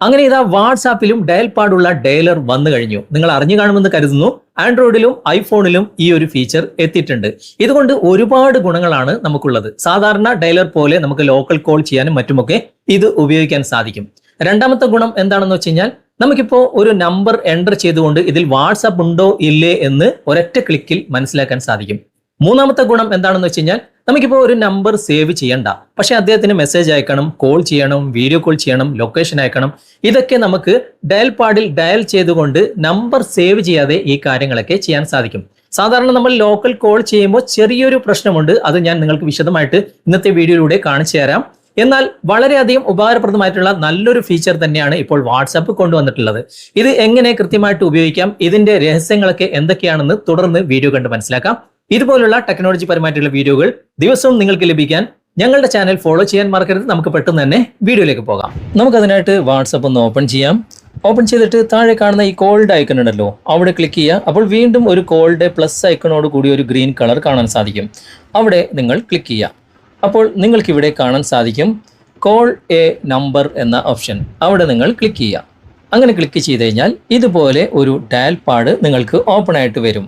അങ്ങനെ ഇതാ വാട്സാപ്പിലും ഡയൽ പാടുള്ള ഡയലർ വന്നു കഴിഞ്ഞു. നിങ്ങൾ അറിഞ്ഞു കാണുമെന്ന് കരുതുന്നു. ആൻഡ്രോയിഡിലും ഐഫോണിലും ഈ ഒരു ഫീച്ചർ എത്തിയിട്ടുണ്ട്. ഇതുകൊണ്ട് ഒരുപാട് ഗുണങ്ങളാണ് നമുക്കുള്ളത്. സാധാരണ ഡയലർ പോലെ നമുക്ക് ലോക്കൽ കോൾ ചെയ്യാനും മറ്റുമൊക്കെ ഇത് ഉപയോഗിക്കാൻ സാധിക്കും. രണ്ടാമത്തെ ഗുണം എന്താണെന്ന് വെച്ച് കഴിഞ്ഞാൽ നമുക്കിപ്പോ ഒരു നമ്പർ എൻ്റർ ചെയ്തുകൊണ്ട് ഇതിൽ വാട്സാപ്പ് ഉണ്ടോ ഇല്ലേ എന്ന് ഒരൊറ്റ ക്ലിക്കിൽ മനസ്സിലാക്കാൻ സാധിക്കും. മൂന്നാമത്തെ ഗുണം എന്താണെന്ന് വെച്ച് കഴിഞ്ഞാൽ നമുക്കിപ്പോൾ ഒരു നമ്പർ സേവ് ചെയ്യണ്ട, പക്ഷെ അദ്ദേഹത്തിന് മെസ്സേജ് അയക്കണം, കോൾ ചെയ്യണം, വീഡിയോ കോൾ ചെയ്യണം, ലൊക്കേഷൻ അയക്കണം. ഇതൊക്കെ നമുക്ക് ഡയൽ പാഡിൽ ഡയൽ ചെയ്തുകൊണ്ട് നമ്പർ സേവ് ചെയ്യാതെ ഈ കാര്യങ്ങളൊക്കെ ചെയ്യാൻ സാധിക്കും. സാധാരണ നമ്മൾ ലോക്കൽ കോൾ ചെയ്യുമ്പോൾ ചെറിയൊരു പ്രശ്നമുണ്ട്. അത് ഞാൻ നിങ്ങൾക്ക് വിശദമായിട്ട് ഇന്നത്തെ വീഡിയോയിലൂടെ കാണിച്ചു തരാം. എന്നാൽ വളരെയധികം ഉപകാരപ്രദമായിട്ടുള്ള നല്ലൊരു ഫീച്ചർ തന്നെയാണ് ഇപ്പോൾ വാട്സാപ്പ് കൊണ്ടുവന്നിട്ടുള്ളത്. ഇത് എങ്ങനെ കൃത്യമായിട്ട് ഉപയോഗിക്കാം, ഇതിന്റെ രഹസ്യങ്ങളൊക്കെ എന്തൊക്കെയാണെന്ന് തുടർന്ന് വീഡിയോ കണ്ട് മനസ്സിലാക്കാം. ഇതുപോലുള്ള ടെക്നോളജി പരമായിട്ടുള്ള വീഡിയോകൾ ദിവസവും നിങ്ങൾക്ക് ലഭിക്കാൻ ഞങ്ങളുടെ ചാനൽ ഫോളോ ചെയ്യാൻ മറക്കരുത്. നമുക്ക് പെട്ടെന്ന് തന്നെ വീഡിയോയിലേക്ക് പോകാം. നമുക്കതിനായിട്ട് വാട്സാപ്പ് ഒന്ന് ഓപ്പൺ ചെയ്യാം. ഓപ്പൺ ചെയ്തിട്ട് താഴെ കാണുന്ന ഈ കോൾഡ് ഐക്കൺ ഉണ്ടല്ലോ, അവിടെ ക്ലിക്ക് ചെയ്യുക. അപ്പോൾ വീണ്ടും ഒരു കോൾഡ് പ്ലസ് ഐക്കണോട് കൂടി ഒരു ഗ്രീൻ കളർ കാണാൻ സാധിക്കും. അവിടെ നിങ്ങൾ ക്ലിക്ക് ചെയ്യുക. അപ്പോൾ നിങ്ങൾക്കിവിടെ കാണാൻ സാധിക്കും കോൾ എ നമ്പർ എന്ന ഓപ്ഷൻ. അവിടെ നിങ്ങൾ ക്ലിക്ക് ചെയ്യുക. അങ്ങനെ ക്ലിക്ക് ചെയ്ത് കഴിഞ്ഞാൽ ഇതുപോലെ ഒരു ഡയൽ പാഡ് നിങ്ങൾക്ക് ഓപ്പൺ ആയിട്ട് വരും.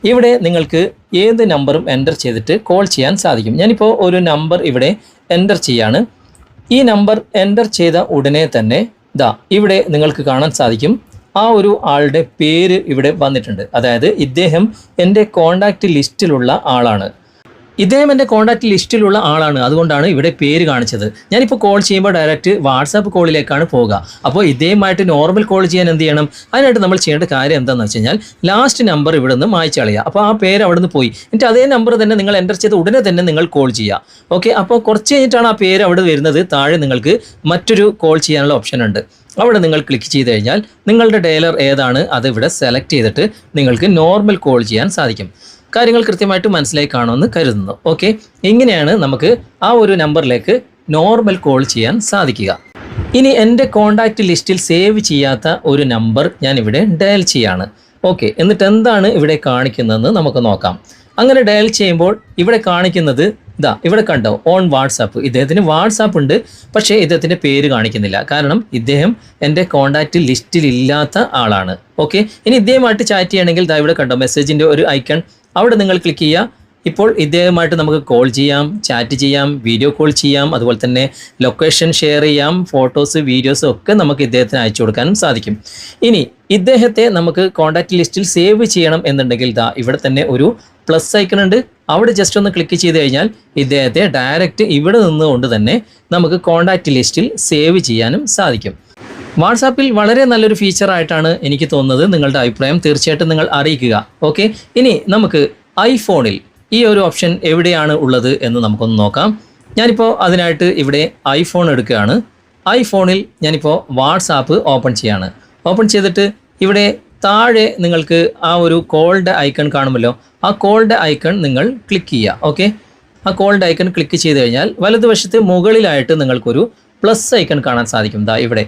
ഇവിടെ നിങ്ങൾക്ക് ഏത് നമ്പറും എൻ്റർ ചെയ്തിട്ട് കോൾ ചെയ്യാൻ സാധിക്കും. ഞാനിപ്പോൾ ഒരു നമ്പർ ഇവിടെ എൻ്റർ ചെയ്യാണ്. ഈ നമ്പർ എൻ്റർ ചെയ്ത ഉടനെ തന്നെ ഇവിടെ നിങ്ങൾക്ക് കാണാൻ സാധിക്കും ആ ഒരു ആളുടെ പേര് ഇവിടെ വന്നിട്ടുണ്ട്. അതായത് ഇദ്ദേഹം എൻ്റെ കോണ്ടാക്റ്റ് ലിസ്റ്റിലുള്ള ആളാണ്. ഇദ്ദേഹം എൻ്റെ കോൺടാക്റ്റ് ലിസ്റ്റിലുള്ള ആളാണ്. അതുകൊണ്ടാണ് ഇവിടെ പേര് കാണിച്ചത്. ഞാനിപ്പോൾ കോൾ ചെയ്യുമ്പോൾ ഡയറക്റ്റ് വാട്സാപ്പ് കോളിലേക്കാണ് പോവുക. അപ്പോൾ ഇദ്ദേഹമായിട്ട് നോർമൽ കോൾ ചെയ്യാൻ എന്ത് ചെയ്യണം? അതിനായിട്ട് നമ്മൾ ചെയ്യേണ്ട കാര്യം എന്താണെന്ന് വെച്ച് കഴിഞ്ഞാൽ ലാസ്റ്റ് നമ്പർ ഇവിടെ നിന്ന് മായ്ച്ച് കളയുക. അപ്പോൾ ആ പേര് അവിടെ നിന്ന് പോയി. എന്നിട്ട് അതേ നമ്പർ തന്നെ നിങ്ങൾ എൻ്റർ ചെയ്ത് ഉടനെ തന്നെ നിങ്ങൾ കോൾ ചെയ്യുക. ഓക്കെ, അപ്പോൾ കുറച്ച് കഴിഞ്ഞിട്ടാണ് ആ പേര് അവിടെ വരുന്നത്. താഴെ നിങ്ങൾക്ക് മറ്റൊരു കോൾ ചെയ്യാനുള്ള ഓപ്ഷൻ ഉണ്ട്. അവിടെ നിങ്ങൾ ക്ലിക്ക് ചെയ്ത് കഴിഞ്ഞാൽ നിങ്ങളുടെ ഡയലർ ഏതാണ് അത് ഇവിടെ സെലക്ട് ചെയ്തിട്ട് നിങ്ങൾക്ക് നോർമൽ കോൾ ചെയ്യാൻ സാധിക്കും. കാര്യങ്ങൾ കൃത്യമായിട്ട് മനസ്സിലായി കാണുമെന്ന് കരുതുന്നു. ഓക്കെ, ഇങ്ങനെയാണ് നമുക്ക് ആ ഒരു നമ്പറിലേക്ക് നോർമൽ കോൾ ചെയ്യാൻ സാധിക്കുക. ഇനി എൻ്റെ കോണ്ടാക്റ്റ് ലിസ്റ്റിൽ സേവ് ചെയ്യാത്ത ഒരു നമ്പർ ഞാൻ ഇവിടെ ഡയൽ ചെയ്യാണ്. ഓക്കെ, എന്നിട്ട് എന്താണ് ഇവിടെ കാണിക്കുന്നതെന്ന് നമുക്ക് നോക്കാം. അങ്ങനെ ഡയൽ ചെയ്യുമ്പോൾ ഇവിടെ കാണിക്കുന്നത് ഇവിടെ കണ്ടോ, ഓൺ വാട്സാപ്പ്. ഇദ്ദേഹത്തിന് വാട്സാപ്പ് ഉണ്ട്, പക്ഷേ ഇദ്ദേഹത്തിൻ്റെ പേര് കാണിക്കുന്നില്ല. കാരണം ഇദ്ദേഹം എൻ്റെ കോണ്ടാക്റ്റ് ലിസ്റ്റിലില്ലാത്ത ആളാണ്. ഓക്കെ, ഇനി ഇദ്ദേഹമായിട്ട് ചാറ്റ് ചെയ്യണമെങ്കിൽ ഇവിടെ കണ്ടോ മെസ്സേജിൻ്റെ ഒരു ഐക്കൺ. അവിടെ നിങ്ങൾ ക്ലിക്ക് ചെയ്യുക. ഇപ്പോൾ ഇദ്ദേഹമായിട്ട് നമുക്ക് കോൾ ചെയ്യാം, ചാറ്റ് ചെയ്യാം, വീഡിയോ കോൾ ചെയ്യാം, അതുപോലെ തന്നെ ലൊക്കേഷൻ ഷെയർ ചെയ്യാം, ഫോട്ടോസ് വീഡിയോസ് ഒക്കെ നമുക്ക് ഇദ്ദേഹത്തിന് അയച്ചു കൊടുക്കാനും സാധിക്കും. ഇനി ഇദ്ദേഹത്തെ നമുക്ക് കോൺടാക്റ്റ് ലിസ്റ്റിൽ സേവ് ചെയ്യണം എന്നുണ്ടെങ്കിൽ ഇവിടെ തന്നെ ഒരു പ്ലസ് ഐക്കൺ ഉണ്ട്. അവിടെ ജസ്റ്റ് ഒന്ന് ക്ലിക്ക് ചെയ്ത് കഴിഞ്ഞാൽ ഇദ്ദേഹത്തെ ഡയറക്റ്റ് ഇവിടെ നിന്നുകൊണ്ട് തന്നെ നമുക്ക് കോൺടാക്റ്റ് ലിസ്റ്റിൽ സേവ് ചെയ്യാനും സാധിക്കും. വാട്സാപ്പിൽ വളരെ നല്ലൊരു ഫീച്ചറായിട്ടാണ് എനിക്ക് തോന്നുന്നത്. നിങ്ങളുടെ അഭിപ്രായം തീർച്ചയായിട്ടും നിങ്ങൾ അറിയിക്കുക. ഓക്കെ, ഇനി നമുക്ക് ഐഫോണിൽ ഈ ഒരു ഓപ്ഷൻ എവിടെയാണ് ഉള്ളത് എന്ന് നമുക്കൊന്ന് നോക്കാം. ഞാനിപ്പോൾ അതിനായിട്ട് ഇവിടെ ഐഫോൺ എടുക്കുകയാണ്. ഐഫോണിൽ ഞാനിപ്പോൾ വാട്സാപ്പ് ഓപ്പൺ ചെയ്യാണ്. ഓപ്പൺ ചെയ്തിട്ട് ഇവിടെ താഴെ നിങ്ങൾക്ക് ആ ഒരു കോൾഡ് ഐക്കൺ കാണുമല്ലോ, ആ കോൾഡ് ഐക്കൺ നിങ്ങൾ ക്ലിക്ക് ചെയ്യുക. ഓക്കെ, ആ കോൾഡ് ഐക്കൺ ക്ലിക്ക് ചെയ്ത് കഴിഞ്ഞാൽ വലതുവശത്ത് മുകളിലായിട്ട് നിങ്ങൾക്കൊരു പ്ലസ് ഐക്കൺ കാണാൻ സാധിക്കും. ഇവിടെ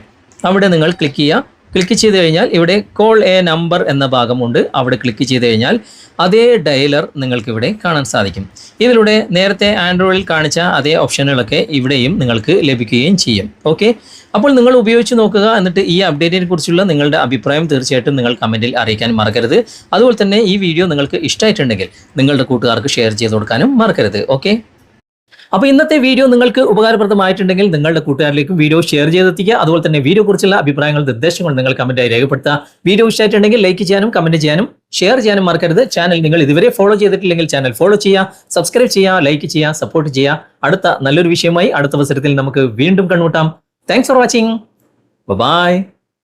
അവിടെ നിങ്ങൾ ക്ലിക്ക് ചെയ്യുക. ക്ലിക്ക് ചെയ്ത് കഴിഞ്ഞാൽ ഇവിടെ കോൾ എ നമ്പർ എന്ന ഭാഗമുണ്ട്. അവിടെ ക്ലിക്ക് ചെയ്ത് കഴിഞ്ഞാൽ അതേ ഡയലർ നിങ്ങൾക്കിവിടെ കാണാൻ സാധിക്കും. ഇതിലൂടെ നേരത്തെ ആൻഡ്രോയിഡിൽ കാണിച്ച അതേ ഓപ്ഷനുകളൊക്കെ ഇവിടെയും നിങ്ങൾക്ക് ലഭിക്കുകയും ചെയ്യും. ഓക്കെ, അപ്പോൾ നിങ്ങൾ ഉപയോഗിച്ച് നോക്കുക. എന്നിട്ട് ഈ അപ്ഡേറ്റിനെ കുറിച്ചുള്ള നിങ്ങളുടെ അഭിപ്രായം തീർച്ചയായിട്ടും നിങ്ങൾ കമൻറ്റിൽ അറിയിക്കാൻ മറക്കരുത്. അതുപോലെ തന്നെ ഈ വീഡിയോ നിങ്ങൾക്ക് ഇഷ്ടമായിട്ടുണ്ടെങ്കിൽ നിങ്ങളുടെ കൂട്ടുകാർക്ക് ഷെയർ ചെയ്ത് കൊടുക്കാനും മറക്കരുത്. ഓക്കെ, അപ്പോൾ ഇന്നത്തെ വീഡിയോ നിങ്ങൾക്ക് ഉപകാരപ്രദമായിട്ടുണ്ടെങ്കിൽ നിങ്ങളുടെ കൂട്ടുകാരിലേക്കും വീഡിയോ ഷെയർ ചെയ്തെത്തിക്കുക. അതുപോലെ തന്നെ വീഡിയോ കുറിച്ചുള്ള അഭിപ്രായങ്ങൾ നിർദ്ദേശങ്ങൾ നിങ്ങൾ കമന്റായി രേഖപ്പെടുത്തുക. വീഡിയോ ഇഷ്ടമായിട്ടുണ്ടെങ്കിൽ ലൈക്ക് ചെയ്യാനും കമന്റ് ചെയ്യാനും ഷെയർ ചെയ്യാനും മറക്കരുത്. ചാനൽ നിങ്ങൾ ഇതുവരെ ഫോളോ ചെയ്തിട്ടില്ലെങ്കിൽ ചാനൽ ഫോളോ ചെയ്യുക, സബ്സ്ക്രൈബ് ചെയ്യുക, ലൈക്ക് ചെയ്യുക, സപ്പോർട്ട് ചെയ്യുക. അടുത്ത നല്ലൊരു വിഷയമായി അടുത്ത അവസരത്തിൽ നമുക്ക് വീണ്ടും കണ്ടുമുട്ടാം. Thanks for watching. ബൈ.